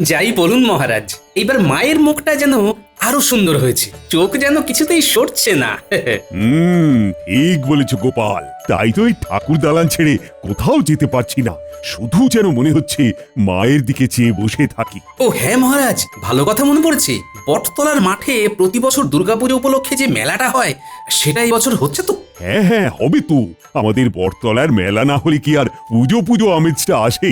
যাই বলুন মহারাজ, এইবার মায়ের মুখটা যেন আরো সুন্দর হয়েছে, চোখ যেন কিছুতেই সরছে না। ঠিক বলেছ গোপাল। তাই তো এই ঠাকুর দালান ছেড়ে কোথাও যেতে পারছি না, শুধু যেন মনে হচ্ছে মায়ের দিকে চেয়ে বসে থাকি। ও হ্যাঁ মহারাজ, ভালো কথা মনে পড়েছে, বটতলার মাঠে প্রতি বছর দুর্গাপুজো উপলক্ষে যে মেলাটা হয়, সেটা এই বছর হচ্ছে তো? হ্যাঁ হ্যাঁ, হবে তো। আমাদের বটতলার মেলা না হলে কি আর পুজো পুজো আমেজটা আসে?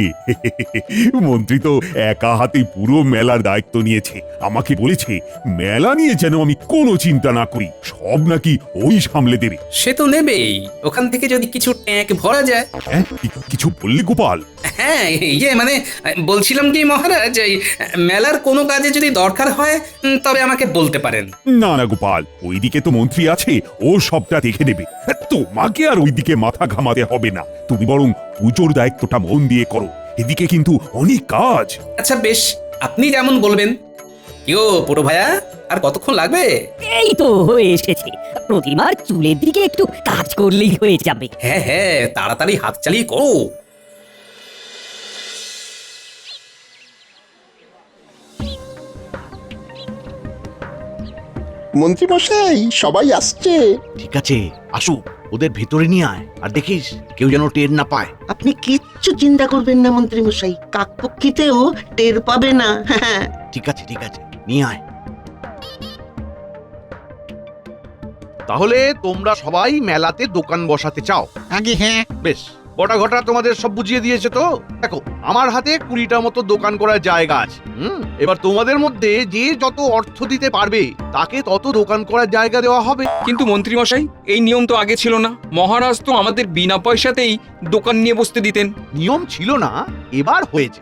মন্ত্রী তো একা হাতে পুরো মেলার দায়িত্ব নিয়েছে। আমাকে বলেছে মেলা নিয়ে যেন আমি কোনো চিন্তা না করি, সব নাকি ওই সামলে দেবে। সে তো নেবেই, ওখান থেকে যদি কিছু ট্যাঙ্ক ভরা যায়। হ্যাঁ, কিছু বললি গোপাল? হ্যাঁ মানে বলছিলাম কি মহারাজ, এই মেলার কোনো কাজে যদি দরকার হয় তবে আমাকে বলতে পারেন। না না গোপাল, ওইদিকে তো মন্ত্রী আছে, ও সবটা দেখে নেবে। তোমাকে আর ওইদিকে মাথা ঘামাতে হবে না, তুমি বরং পুজোর দায়িত্বটা মন দিয়ে করো, এদিকে কিন্তু অনেক কাজ। আচ্ছা বেশ, আপনি যেমন বলবেন। কিও পুরো ভাইয়া, আর কতক্ষণ লাগবে? এই তো হয়ে এসেছে, প্রতিমার চুলের দিকে একটু কাজ করলেই হয়ে যাবে। হ্যাঁ হ্যাঁ, তাড়াতাড়ি হাত চালিয়ে করো। মন্ত্রী মশাই, সবাই আসছে। ঠিক আছে, আসুক, ওদের ভেতরে নিয়ে আয়, আর দেখিস কেউ যেন টের না পায়। আপনি কিচ্ছু চিন্তা করবেন না মন্ত্রী মশাই, কাকপক্ষীতেও টের পাবে না। হ্যাঁ, ঠিক আছে নিয়ে আয়। তাহলে তোমরা সবাই মেলাতে দোকান বসাতে চাও? আগে হ্যাঁ। বেশ, বটা ঘটা তোমাদের সব বুঝিয়ে দিয়েছে তো। দেখো, আমার হাতে 20টা মতো দোকান করার জায়গা আছে। এবার তোমাদের মধ্যে যে যত অর্থ দিতে পারবে তাকে তত দোকান করার জায়গা দেওয়া হবে। কিন্তু মন্ত্রী মশাই, এই নিয়ম তো আগে ছিল না। মহারাজ তো আমাদের বিনা পয়সাতেই দোকান নিয়ে বসতে দিতেন। নিয়ম ছিল না, এবার হয়েছে।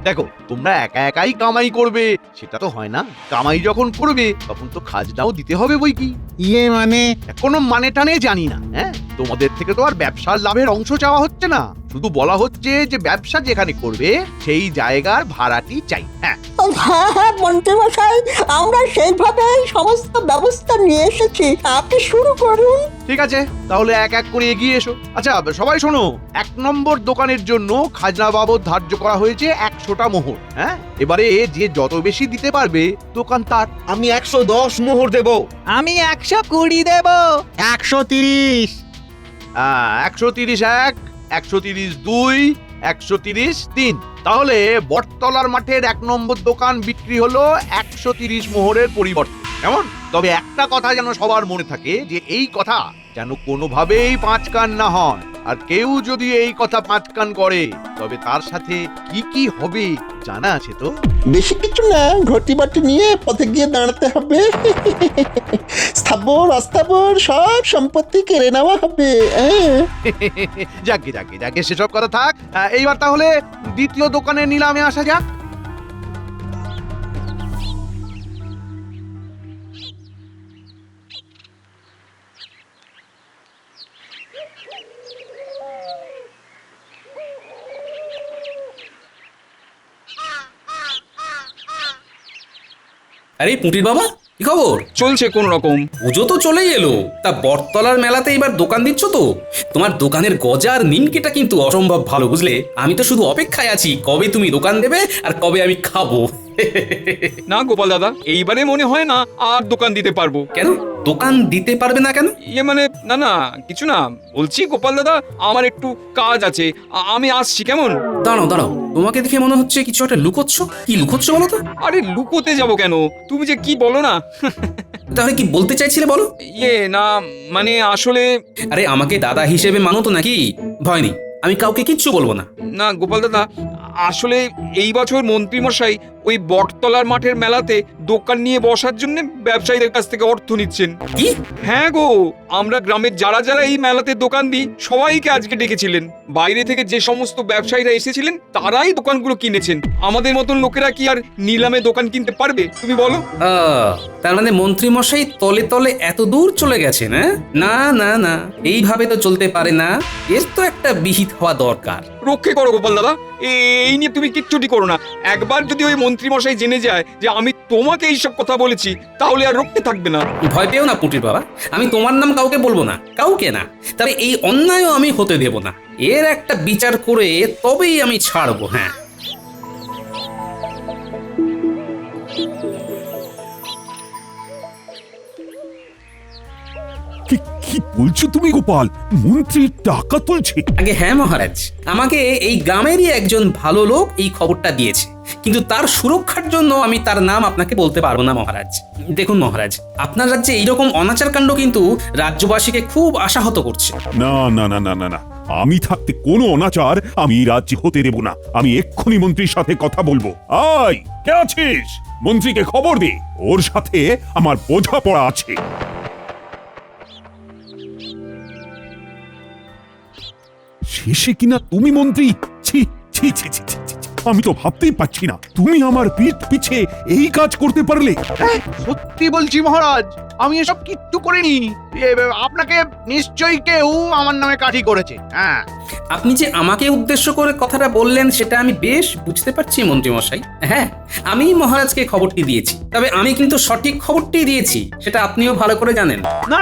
দেখো, তোমরা একা একাই কামাই করবে সেটা তো হয় না। কামাই যখন করবে তখন তো খাজনাও দিতে হবে বই কি। ইয়ে মানে? কোনো মানে টানে জানি না। হ্যাঁ, তোমাদের থেকে তো আর ব্যবসার লাভের অংশ চাওয়া হচ্ছে না, শুধু বলা হচ্ছে যে ব্যবসা যেখানে করবে সেই জায়গার ভাড়াটি চাই। হ্যাঁ হ্যাঁ মন্ত্রী মশাই, আমরা সেইভাবে সমস্ত ব্যবস্থা নিয়ে এসেছি, আপনি শুরু করুন। ঠিক আছে, তাহলে এক এক করে এগিয়ে এসো। আচ্ছা সবাই শোনো, 1 নম্বর দোকানের জন্য খাজনা বাবদ ধার্য করা হয়েছে 100টা মোহর। হ্যাঁ, এবারে যে যত বেশি দিতে পারবে দোকান তার। আমি 110 মোহর দেব। আমি 120 দেব। 130। 130 1, 130 2, 130 3। তাহলে বটতলার মাঠের 1 নম্বর দোকান বিক্রি হলো 130 মোহরের পরিবর্তে। কেমন? তবে একটা কথা যেন সবার মনে থাকে, যে এই কথা যেন কোনোভাবেই 5 কান না হয়। আর কেউ যদি এই কথা 5 কান করে তবে তার সাথে কি কি হবে জানা আছে তো? বেশি কিছু না, ঘটি বাটি নিয়ে পথে গিয়ে দাঁড়াতে হবে। স্থাবর অস্থাবর সব সম্পত্তি কেড়ে নেওয়া হবে। যাকে সেসব কথা থাক। এইবার তাহলে দ্বিতীয় দোকানের নিলামে আসা যাক। আরে পুটির বাবা, কি খবর? চলছে কোন রকম। পুজো তো চলেই এলো, তা বটতলার মেলাতে এবার দোকান দিচ্ছ তো? তোমার দোকানের গজা আর নিমকিটা কিন্তু অসম্ভব ভালো, বুঝলে? আমি তো শুধু অপেক্ষায় আছি কবে তুমি দোকান দেবে আর কবে আমি খাবো। না গোপাল দাদা, এইবারে মনে হয় না আর দোকান দিতে পারবো। কেন দোকান দিতে পারবে না কেন? ইয়ে মানে, না কিছু না, বলছি গোপাল দাদা, আমার একটু কাজ আছে, আমি আসছি। কেমন? দাঁড়াও, তোমাকে দেখে মনে হচ্ছে কিছু একটা লুকোচ্ছ। কি লুকোচ্ছ বলো তো? আরে লুকোতে যাব কেন, তুমি যে কি বলো না। তাহলে কি বলতে চাইছিলে বলো? ইয়ে না মানে আসলে, আরে আমাকে দাদা হিসেবে মানো তো নাকি? ভয় নেই, আমি কাউকে কিচ্ছু বলবো না। না গোপাল দাদা, আসলে এই বছর মন্ত্রী মশাই ওই বটতলার মাঠের মেলাতে দোকান নিয়ে বসার জন্য ব্যবসায়ীদের কাছ থেকে অর্থ নিচ্ছেন। কি? হ্যাঁ গো, আমরা গ্রামের যারা যারা এই মেলাতে দোকান দিই সবাইকে আজকে ডেকেছিলেন। বাইরে থেকে যে সমস্ত ব্যবসায়ীরা এসেছিলেন তারাই দোকানগুলো কিনেছেন। আমাদের মতন লোকেরা কি আর নিলামে দোকান কিনতে পারবে তুমি বলো? তার মানে মন্ত্রী মশাই তলে তলে এত দূর চলে গেছেন? না, এইভাবে তো চলতে পারে না, এর তো একটা বিহিত হওয়া দরকার। রক্ষে করো গোপাল দাদা, এই নিয়ে তুমি কিচ্ছুটি করো না। একবার যদি ওই মন্ত্রী মশাই জেনে যায় যে আমি তোমাকে এইসব কথা বলেছি, তাহলে আর রক্ষে থাকবে না। ভয় পেও না পুটির বাবা, আমি তোমার নাম কাউকে বলবো না, কাউকে না। তবে এই অন্যায়ও আমি হতে দেব না, এর একটা বিচার করে তবেই আমি ছাড়বো। হ্যাঁ বলছো তুমি গোপাল মন্ত্রী টাকা তুলছে? আগে হ্যাঁ মহারাজ, আমাকে এই গ্রামেরই একজন ভালো লোক এই খবরটা দিয়েছে, কিন্তু তার সুরক্ষার জন্য আমি তার নাম আপনাকে বলতে পারবো না মহারাজ। দেখুন মহারাজ, আপনার রাজ্যে এইরকম অনাচার কাণ্ড কিন্তু রাজ্যবাসীকে খুব আশাহত করছে। না না না না না না, আমি থাকতে কোনো অনাচার আমি এই রাজ্যে হতে দেব না। আমি এক্ষুনি মন্ত্রীর সাথে কথা বলবো। আয়, কে আছিস? মন্ত্রীকে খবর দে, ওর সাথে আমার বোঝাপড়া আছে। শেষে কিনা তুমি মন্ত্রী? ছি ছি ছি ছি ছি ছি। আমি তো ভাবতেই পারছি না তুমি আমার পিঠ পিছে এই কাজ করতে পারলে। সত্যি বলছি মহারাজ, আমি এসব কিচ্ছু করিনি। আপনাকে নিশ্চয়ই কেউ আমার নামে কাঠি করেছে। হ্যাঁ, আপনি যে আমাকে উদ্দেশ্য করে কথাটা বললেন সেটা আমি বেশ বুঝতে পারছি মন্ত্রী মশাই। হ্যাঁ, আমি মহারাজকে খবরটি দিয়েছি, তবে আমি কিন্তু সঠিক খবরটি দিয়েছি, সেটা আপনিও ভালো করে জানেন। না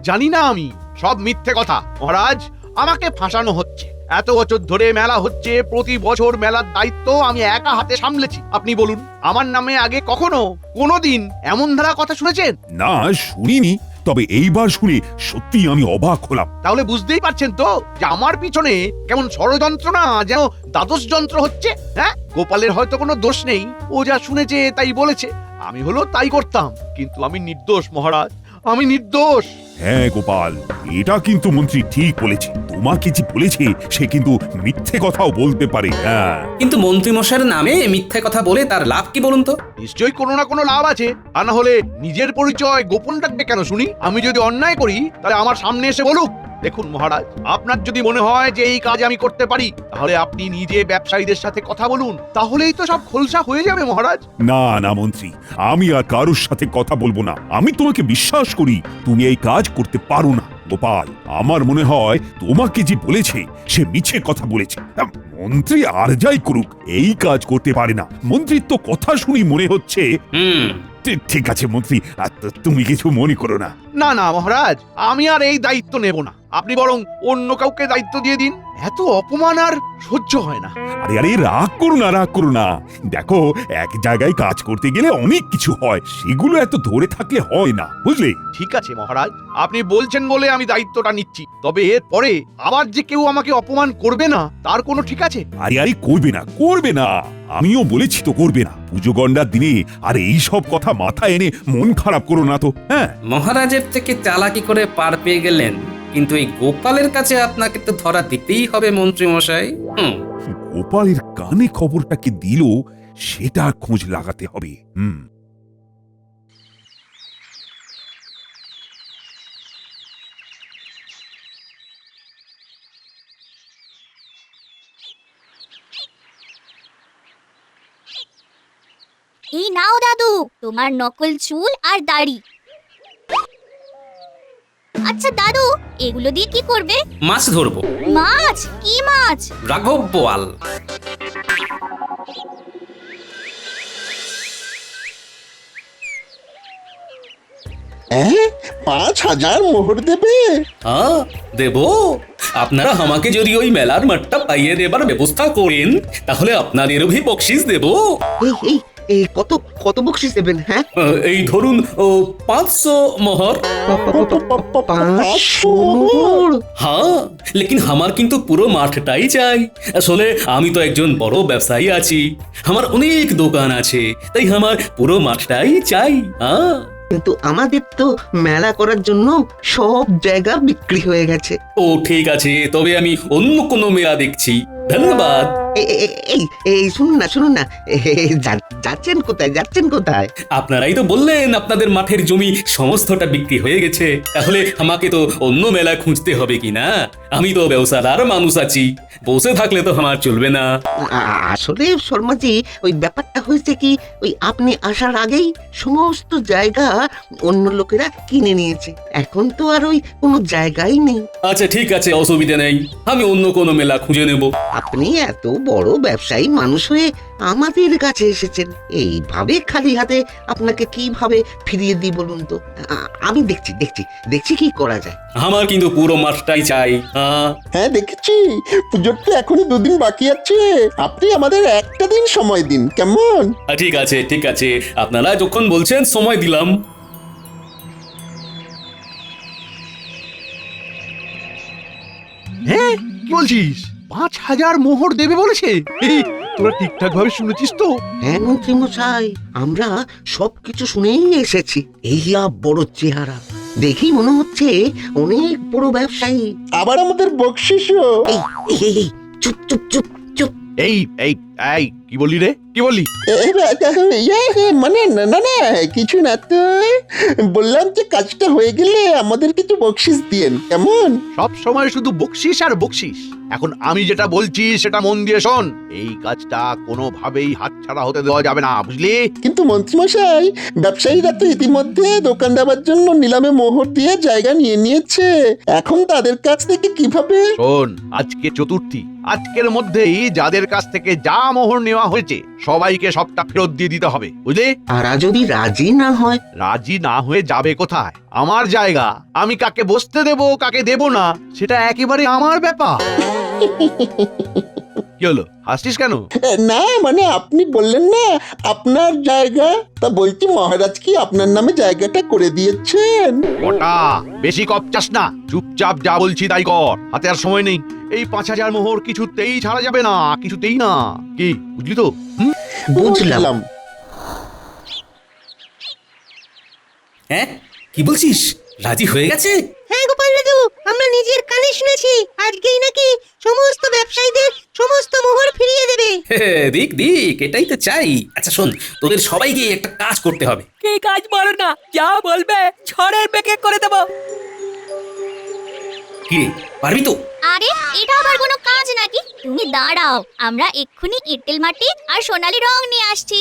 জানি না আমি সব মিথ্যে কথা মহারাজ। আমাকে ফাঁসানো হচ্ছে। এত বছর ধরে মেলা হচ্ছে, প্রতি বছর মেলার দায়িত্ব আমি একা হাতে সামলেছি। আপনি বলুন, আমার নামে আগে কখনো কোনোদিন এমন ধারা কথা শুনেছেন? না, শুনিনি, তবে এইবার শুনে সত্যি আমি অবাক হলাম। তাহলে বুঝতেই পারছেন তো যে আমার পিছনে কেমন ষড়যন্ত্র, না যেন দ্বাদশ যন্ত্র হচ্ছে। হ্যাঁ, গোপালের হয়তো কোনো দোষ নেই, ও যা শুনেছে তাই বলেছে। আমি হলো তাই করতাম, কিন্তু আমি নির্দোষ মহারাজ, আমি নির্দোষ। হ্যাঁ গোপাল, এটা কিন্তু মন্ত্রী ঠিক বলেছে। তোমাকে যে বলেছে সে কিন্তু মিথ্যে কথাও বলতে পারে। হ্যাঁ, কিন্তু মন্ত্রী মশাইয়ের নামে মিথ্যা কথা বলে তার লাভ কি বলুন তো? নিশ্চয়ই কোনো না কোনো লাভ আছে, আর না হলে নিজের পরিচয় গোপন রাখবে কেন শুনি? আমি যদি অন্যায় করি তাহলে আমার সামনে এসে বলুক। দেখুন মহারাজ, আপনার যদি মনে হয় যে এই কাজ আমি করতে পারি, তাহলে আপনি নিজে ব্যবসায়ীদের সাথে কথা বলুন, তাহলেই তো সব খোলসা হয়ে যাবে মহারাজ। না না মন্ত্রী, আমি আর কারোর সাথে কথা বলবো না। আমি তোমাকে বিশ্বাস করি তুমি এই কাজ করতে পারো না। গোপাল, আমার মনে হয় তোমাকে যে বলেছে সে মিছে কথা বলেছে। মন্ত্রী আর যাই করুক এই কাজ করতে পারে না। মন্ত্রীর তো কথা শুনি মনে হচ্ছে। ঠিক আছে মন্ত্রী, তুমি কিছু মনে করো না। না না মহারাজ, আমি আর এই দায়িত্ব নেব না। আপনি বরং অন্য কাউকে দায়িত্ব দিয়ে দিন। এত অপমান আর সহ্য হয় না। আরে আরে, রাগ করো না, রাগ করো না। দেখো, এক জায়গায় কাজ করতে গেলে অনেক কিছু হয়, সেগুলো এত ধরে থাকলে হয় না, বুঝলে? ঠিক আছে মহারাজ, আপনি বলছেন বলে আমি দায়িত্বটা নিচ্ছি। তবে এর পরে আবার যে কেউ আমাকে অপমান করবে না, তার কোনো ঠিক আছে? আরে আরে, করবে না, করবে না। আমিও বলেছি তো করবে না। পুজো গন্ডার দিনে আর এই সব কথা মাথায় এনে মন খারাপ করো না তো। হ্যাঁ, মহারাজের থেকে চালাকি করে পার পেয়ে গেলেন, কিন্তু এই গোপালের কাছে আপনাকে তো ধরা দিতেই হবে মন্ত্রী মশাই। গোপালের কানে খবরটাকে দিল সেটা খোঁজ লাগাতে হবে। এই নাও দাদু, তোমার নকল চুল আর দাড়ি। আচ্ছা দাদু, এগুলো দিয়ে কি করবে? মাছ ধরবো। মাছ? কি মাছ? রাঘব বোয়াল। হ্যাঁ, 5,000 মোহর দেবে? হ্যাঁ দেব। আপনারা আমাকে যদি ওই মেলার মাঠটা পাইয়ে দেবার ব্যবস্থা করেন, তাহলে আপনাদেরও ভি বকশিস দেব। এই এই কত কত বকশিস দেবেন? হ্যাঁ, এই ধরুন 500 মোহর। 500 মোহর? হ্যাঁ, লেকিন আমার কিন্তু পুরো মাঠটাই চাই। আসলে আমি তো একজন বড় ব্যবসায়ী আছি, আমার অনেক দোকান আছে, তাই আমার পুরো মাঠটাই চাই। হ্যাঁ, কিন্তু আমাদের তো মেলা করার জন্য সব জায়গা বিক্রি হয়ে গেছে। ও ঠিক আছে, তবে আমি অন্য কোনো মেলা দেখছি। ধন্যবাদ। এই শুনুন না, যাচ্ছেন কোথায়? আপনারাই তো বললেন আপনাদের মাঠের জমি সমস্তটা বিক্রি হয়ে গেছে, তাহলে আমাকে তো অন্য মেলা খুঁজতে হবে কি না? আমি তো ব্যবসাদার মানুষ আছি, বসে থাকলে তো আমার চলবে না। আসলে শর্মাজি, ওই ব্যাপারটা হয়েছে কি, ওই আপনি আসার আগেই সমস্ত জায়গা অন্য লোকেরা কিনে নিয়েছে। এখন তো আর ওই কোনো জায়গাই নেই। আচ্ছা ঠিক আছে, অসুবিধা নেই, আমি অন্য কোনো মেলা খুঁজে নেব। আপনি এত বড় ব্যবসায়ী মানুষ হয়ে আমাদের কাছে এসেছেন, এইভাবে খালি হাতে আপনাকে কিভাবে ফিরিয়ে দিই বলুন তো? আমি দেখছি কি করা যায়। আমার কিন্তু পুরো মাঠটাই চাই। হ্যাঁ দেখেছি, পুজোর তো এখনো 2 দিন বাকি আছে। আপনি আমাদের একটা দিন সময় দিন, কেমন? ঠিক আছে, আপনারা যখন বলছেন সময় দিলাম। কি বলছিস 5,000 মোহর দেবে বলেছে? এই, তোরা ঠিকঠাক ভাবে শুনেছিস তো? হ্যাঁ মন্ত্রী মশাই, আমরা সবকিছু শুনেই এসেছি। এই বড় চেহারা দেখি মনে হচ্ছে অনেক বড় ব্যবসায়ী। আবার আমাদের বকশিসও। এই এই, এই, এই, চুপ চুপ চুপ চুপ। এই এই এই কি বললি রে, কি বললি? মানে না না না, কিছু না তো। বললাম যে কাজটা হয়ে গেলে আমাদের কিছু বকশিস দিয়েন, কেমন? সব সময় শুধু বকশিস আর বকশিস। এখন আমি যেটা বলছি সেটা মন দিয়ে শোন। এই কাজটা কোনোভাবেই হাতছাড়া হতে দেওয়া যাবে না, বুঝলি? কিন্তু মন্ত্রীমশাই, ব্যবসায়ীরা তো ইতিমধ্যে দোকান দেওয়ার জন্য নিলামে মোহর দিয়ে জায়গা নিয়ে নিয়েছে। এখন তাদের কাছ থেকে কিভাবে? শোন, আজকে চতুর্থী, আজকের মধ্যেই যাদের কাছ থেকে যা মোহর নেওয়া হয়েছে সবাইকে সবটা ফেরত দিয়ে দিতে হবে, বুঝলি? আর যদি রাজি না হয়? রাজি না হয়ে যাবে কোথায়? আমার জায়গা, আমি কাকে বসতে দেব কাকে দেব না সেটা একেবারে আমার ব্যাপার। কি হলো, হাসছিস কেন? না মানে আপনি বললেন না আপনার জায়গা, তা বলছি মহারাজ কি আপনার নামে জায়গাটা করে দিয়েছেন? ওটা বেশি কপচাস না, চুপচাপ যা বলছি তাই কর, হাতে আর সময় নেই। এই 5,000 মোহর কিছুতেই ছাড়া যাবে না, কিছুতেই না। কি বুঝলি তো? বুঝলাম। হ্যাঁ, কি বলছিস? রাজি হয়ে গেছে? হ্যাঁ গোপাল দাদু, আমরা নিজের কানে শুনেছি আজকেই নাকি সমস্ত ব্যবসায়ীদের সমস্ত মোহর ফিরিয়ে দেবে। দিক দিক, এটাই তো চাই। আচ্ছা শোন, তোদের সবাইকে একটা কাজ করতে হবে। কি কাজ বলো না, যা বলবে ছড়ের বেকে করে দেবো। কি রে, পারবি তো? আরে এটা আবার কোনো কাজ নাকি? তুমি দাঁড়াও, আমরা এক্ষুনি এঁটেল মাটি আর সোনালী রং নিয়ে আসছি।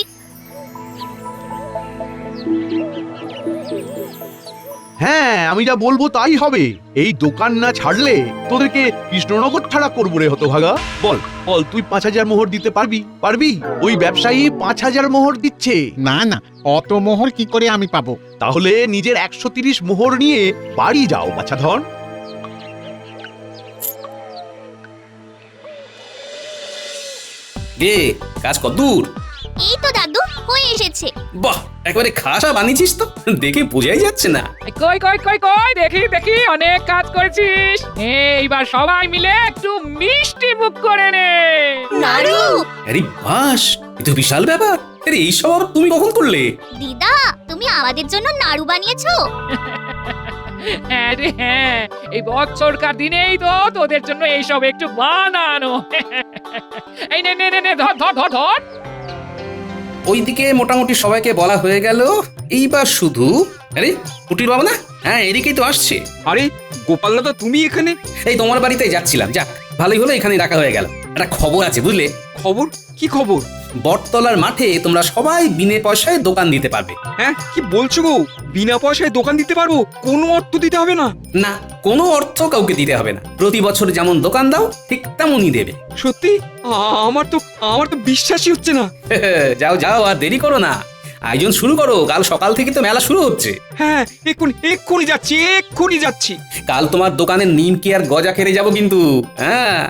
হ্যাঁ, আমি যা বলবো তাই হবে। এই দোকান না ছাড়লে তোদেরকে কৃষ্ণনগর ছাড়া করবো রে হতভাগা। বল বল, তুই 5,000 মোহর দিতে পারবি? পারবি? ওই ব্যবসায়ী 5,000 মোহর দিচ্ছে। না না, অত মোহর কি করে আমি পাবো? তাহলে নিজের 130 মোহর নিয়ে বাড়ি যাও বাছাধন। গে, কাজ কতদূর? এই তো দাদু, হয়ে এসেছে। বাহ, একেবারে খাসা বানিয়েছিস তো, দেখে বোঝাই যাচ্ছে না। কই কই কই কই, দেখি দেখি, অনেক কাজ করেছিস। এইবার সবাই মিলে একটু মিষ্টি মুখ করে নে। নাড়ু, আরে বাস, এ তো বিশাল ব্যাপার। আরে এইসব আবার তুমি কখন করলে? দিদা তুমি আমাদের জন্য নাড়ু বানিয়েছো? হ্যাঁ রে হ্যাঁ, এই বছরকার দিনেই তো তোদের জন্য এইসব একটু বানানো। এই নে নে নে নে, ধর ধর ধর ধর। ওইদিকে মোটামুটি সবাইকে বলা হয়ে গেল। এইবার শুধু, আরে কুটির বাবা না? হ্যাঁ, এদিকেই তো আসছে। আরে গোপাল দাদা, তুমি এখানে? এই তোমার বাড়িতে যাচ্ছিলাম, যাক ভালোই হলো এখানে রাখা হয়ে গেল। একটা খবর আছে বুঝলে? খবর? কি খবর? বটতলার মাঠে তোমরা সবাই বিনে পয়সায় দোকান দিতে পারবে। হ্যাঁ, কি বলছো গো? বিনা পয়সায় দোকান দিতে পারবো? কোনো অর্থ দিতে হবে না? না, কোনো অর্থ কাউকে দিতে হবে না। প্রতি বছর যেমন দোকান দাও ঠিক তেমনই দেবে। সত্যি? আমার তো বিশ্বাসই হচ্ছে না। যাও যাও, আর দেরি করো না, আয়োজন শুরু করো। কাল সকাল থেকে তো মেলা শুরু হচ্ছে। হ্যাঁ, এক্ষুনি যাচ্ছি, এক্ষুনি যাচ্ছি। কাল তোমার দোকানের নিমকি আর গজা খেতে যাবো কিন্তু। হ্যাঁ।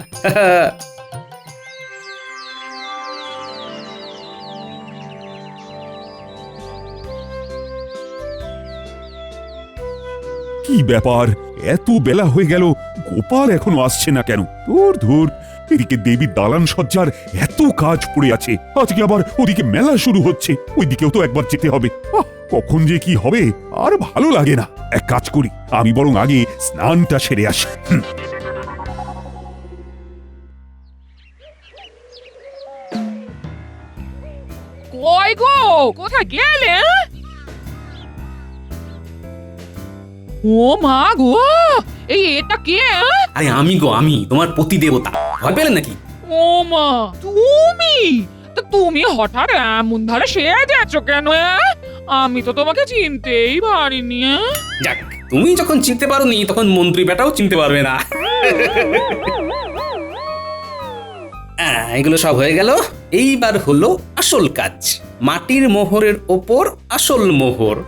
কি ব্যাপার, এত বেলা হয়ে গেল, গোপাল এখনো আসছে না কেন? ধুর ধুর, এদিকে দেবীর দালান সজ্জার এত কাজ পড়ে আছে, আজকে আবার ওদিকে মেলা শুরু হচ্ছে, ওইদিকেও তো একবার যেতে হবে। কখন যে কি হবে আর ভালো লাগে না। এক কাজ করি, আমি বরং আগে স্নানটা সেরে আসি। কই গো, কোথায় গেলে? ও মা গো, এটা কে? আরে আমি গো, আমি তোমার পতি দেবতা। ভয় পেলেন নাকি? ও মা, তুমি? তা তুমি হঠাৎ এমন ধারে সেজেছো কেন? আমি তো তোমাকে চিনতেই পারিনি। যাক, তুমি যখন চিনতে পারোনি তখন মন্ত্রী বেটাও চিনতে পারবে না। এগুলো সব হয়ে গেল। এইবার হলো আসল কাজ, মাটির মোহরের ওপর আসল মোহর।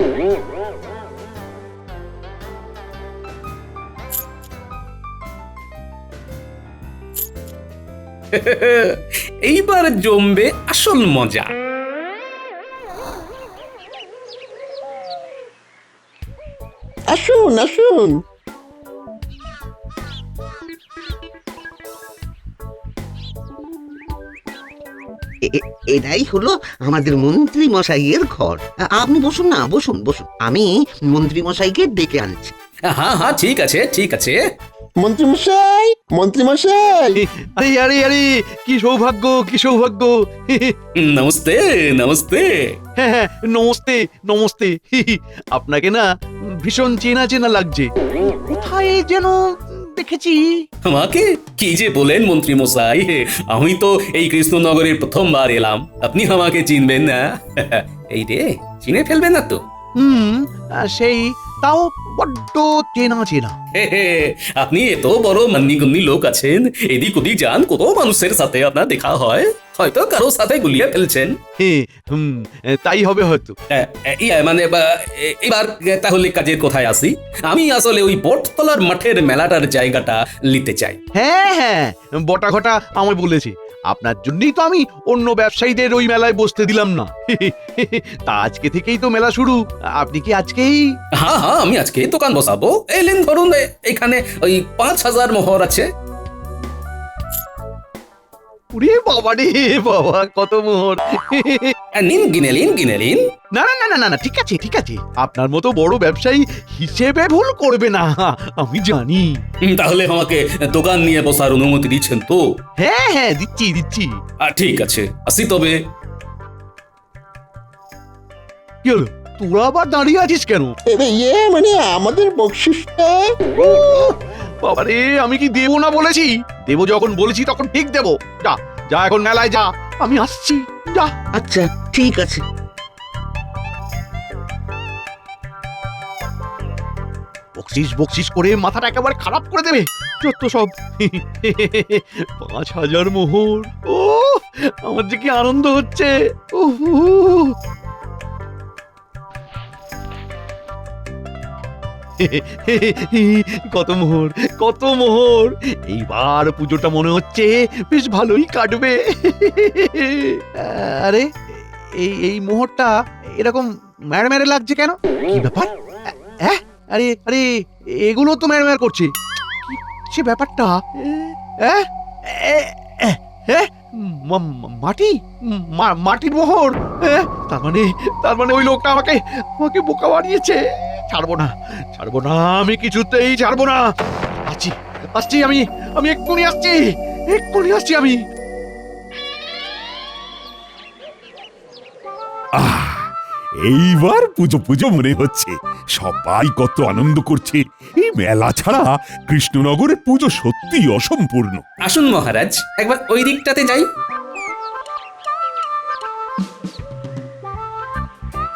এইবার জমবে আসল মজা। আসুন আসুন। এটাই হলো আমাদের মন্ত্রী মশাইয়ের ঘর। আপনি বসুন না, বসুন বসুন, আমি মন্ত্রী মশাইকে ডেকে আনছি। হ্যাঁ হ্যাঁ ঠিক আছে ঠিক আছে। মন্ত্রীমশাই, মন্ত্রীমশাই, আরে আরে আরে, কি সৌভাগ্য কি সৌভাগ্য। নমস্তে নমস্তে। হ্যাঁ হ্যাঁ, নমস্তে নমস্তে। আপনাকে না ভীষণ চেনা চেনা লাগছে, কোথায় যেন দেখেছি। আমাকে কি যে বলেন মন্ত্রী মশাই, আমি তো এই কৃষ্ণনগরের প্রথমবার এলাম, আপনি আমাকে চিনবেন না? এই রে, চিনে ফেলবেন না তো? সেই তাও বড্ড চেনা চেনা। আপনি এত বড় মান্যিগণ্যি লোক আছেন, এদিক ওদিক যান, কত মানুষের সাথে আপনার দেখা হয়, হয়তো কারোর সাথে গুলিয়ে ফেলছেন। তাই হবে হয়তো। মানে এবার তাহলে কাজের কোথায় আসি? আমি আসলে ওই বটতলার মাঠের মেলাটার জায়গাটা নিতে চাই। হ্যাঁ হ্যাঁ, বটা ঘটা আমায় বলেছে, আপনার জন্যই তো আমি অন্য ব্যবসায়ীদের ওই মেলায় বসতে দিলাম না। তা আজকে থেকেই তো মেলা শুরু, আপনি কি আজকেই? হ্যাঁ হ্যাঁ, আমি আজকে দোকান বসাবো। এলেন ধরুন, এখানে ওই 5000 মোহর আছে। ওরে বাবা রে বাবা, কত মোহর! নিন, গিনে নিন গিনে নিন। না না না না না, ঠিক আছে ঠিক আছে, আপনার মতো বড় ব্যবসায়ী হিসেবে ভুল করবে না, আমি জানি। তাহলে আমাকে দোকান নিয়ে বসার অনুমতি দিচ্ছেন তো? হ্যাঁ হ্যাঁ, দিচ্ছি দিচ্ছি। ঠিক আছে, আসি তবে। কি হলো, তোরা আবার দাঁড়িয়ে আছিস কেন? মানে আমাদের বকশিসটা। বাবারে, আমি কি দেবো না বলেছি? দেবো যখন বলেছি তখন ঠিক দেবো। যা যা, এখন মেলায় যা, আমি আসছি, যা। আচ্ছা ঠিক আছে। বকশিস বকশিস করে মাথাটা একেবারে খারাপ করে দেবে যত সব। 5000 মোহর, ও আমার যে কি আনন্দ হচ্ছে। কত মোহর কত মোহর, এইবার পুজোটা মনে হচ্ছে বেশ ভালোই কাটবে। আরে এই এই মোহরটা এরকম ম্যাড় ম্যাড়ে লাগছে কেন? কি ব্যাপার? আরে আরে, এগুলো তো ম্যাড় ম্যাড় করছে, সে ব্যাপারটা? মাটি, মাটির মোহর। তার মানে ওই লোকটা আমাকে আমাকে বোকা বানিয়েছে। ছাড়বো না ছাড়বো না, আমি কিছুতেই ছাড়বো না। আসছি আসছি, আমি এক্ষুনি আসছি, এক্ষুনি আসছি আমি। এইবার পুজো পুজো মনে হচ্ছে, সবাই কত আনন্দ করছে। এই মেলা ছাড়া কৃষ্ণনগরের পুজো সত্যি অসম্পূর্ণ। আসুন মহারাজ, একবার ওই দিকটাতে যাই।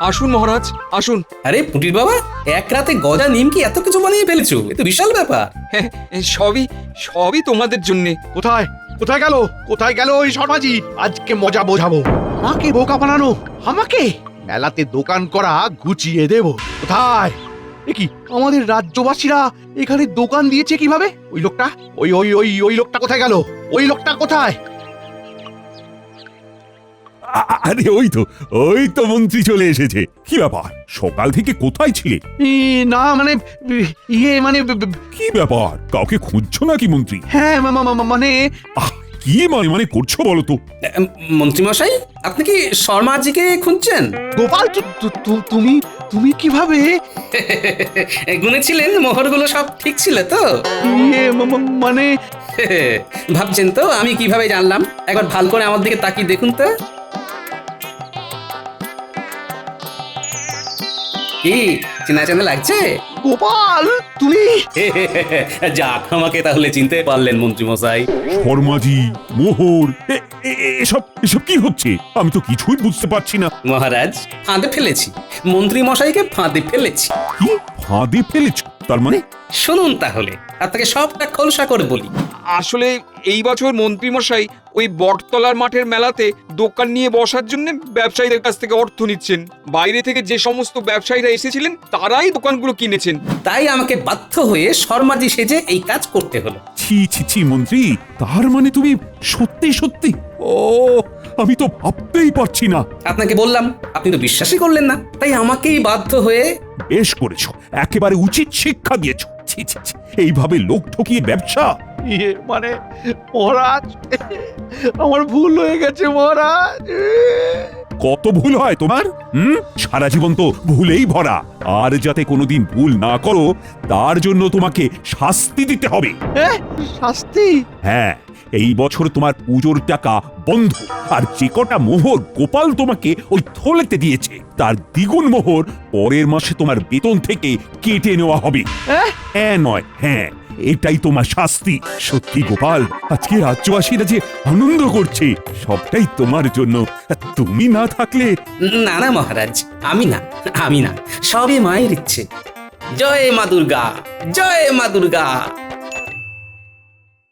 আসুন মহারাজ আসুন। আরে পুটির বাবা, এক রাতে গজা নিমকি এত কিছু বানিয়ে ফেলেছো, এ তো বিশাল ব্যাপার। হ্যাঁ, সবই সবই তোমাদের জন্যে। কোথায় কোথায় গেল কোথায় গেল ওই শর্মাজি? আজকে মজা বোঝাবো। আমাকে বোকা বানানো, আমাকে মেলাতে দোকান করা গুছিয়ে দেব। কোথায়? এ কি, আমাদের রাজ্যবাসীরা এখানে দোকান দিয়েছে কিভাবে? ওই লোকটা, ওই ওই ওই ওই লোকটা কোথায় গেল? ওই লোকটা কোথায়? আরে ওই তো মন্ত্রী চলে এসেছে। কি ব্যাপার, সকাল থেকে কোথায় ছিলে? না মানে মানে কি ব্যাপার, কাউকে খুঁজছো নাকি মন্ত্রী? হ্যাঁ মানে কি মানে করছো বলো তো? মন্ত্রী মশাই, আপনি কি শর্মাজিকে খুঁজছেন? গোপাল, তুমি তুমি কিভাবে? গুনেছিলেন মোহরগুলো সব ঠিক ছিল তো? মানে ভাবছেন তো আমি কিভাবে জানলাম? একবার ভালো করে আমার দিকে তাকিয়ে দেখুন তো। কি চেনা চেনা লাগছে? গোপাল, তুমি? যাক, আমাকে তাহলে চিনতে পারলেন মন্ত্রী মশাই। শর্মাজি, মোহর, এসব এসব কি হচ্ছে? আমি তো কিছুই বুঝতে পারছি না। মহারাজ, ফাঁদে ফেলেছি, মন্ত্রী মশাইকে ফাঁদে ফেলেছি। কি ফাঁদে ফেলেছো? তার মানে? শুনুন তাহলে, আপনাকে সবটা খোলসা করে বলি। আসলে এই বছর মন্ত্রী মশাই ওই বটতলার মাঠের মেলাতে দোকান নিয়ে বসার জন্য ব্যবসায়ীদের কাছ থেকে অর্থ নিচ্ছেন। বাইরে থেকে যে সমস্ত ব্যবসায়ীরা এসেছিলেন তারাই দোকানগুলো কিনেছেন। তাই আমাকে বাধ্য হয়ে শর্মাজি সেজে এই কাজ করতে হলো। ছি ছি ছি মন্ত্রী, তার মানে তুমি সত্যি সত্যি? ও, আমি তো ভাবতেই পারছি না। আপনাকে বললাম, আপনি তো বিশ্বাসই করলেন না, তাই আমাকেই বাধ্য হয়ে। বেশ করেছো, একেবারে উচিত শিক্ষা দিয়েছো। ছি ছি ছি, এইভাবে লোক ঠকিয়ে ব্যবসা? ইয়ে মানে মহারাজ, আমার ভুল হয়ে গেছে মহারাজ। কত ভুল হয় তোমার? সারা জীবন তো ভুলেই ভরা। আর যাতে কোনোদিন ভুল না করো তার জন্য তোমাকে শাস্তি দিতে হবে। শাস্তি? হ্যাঁ, এই বছর তোমার পুজোর টাকা বন্ধ। আর যে কটা মোহর গোপাল তোমাকে ওই থলেতে দিয়েছে তার দ্বিগুণ মোহর পরের মাসে তোমার বেতন থেকে কেটে নেওয়া হবে। হ্যাঁ নয় হ্যাঁ, এটাই তোমার শাস্তি। সত্যি গোপাল, আজকে রাজ্যবাসীরা যে আনন্দ করছে সবটাই তোমার জন্য। তুমি না থাকলে। না না মহারাজ, আমি না, সবই মায়ের ইচ্ছে। জয় মা দুর্গা, জয় মা দুর্গা।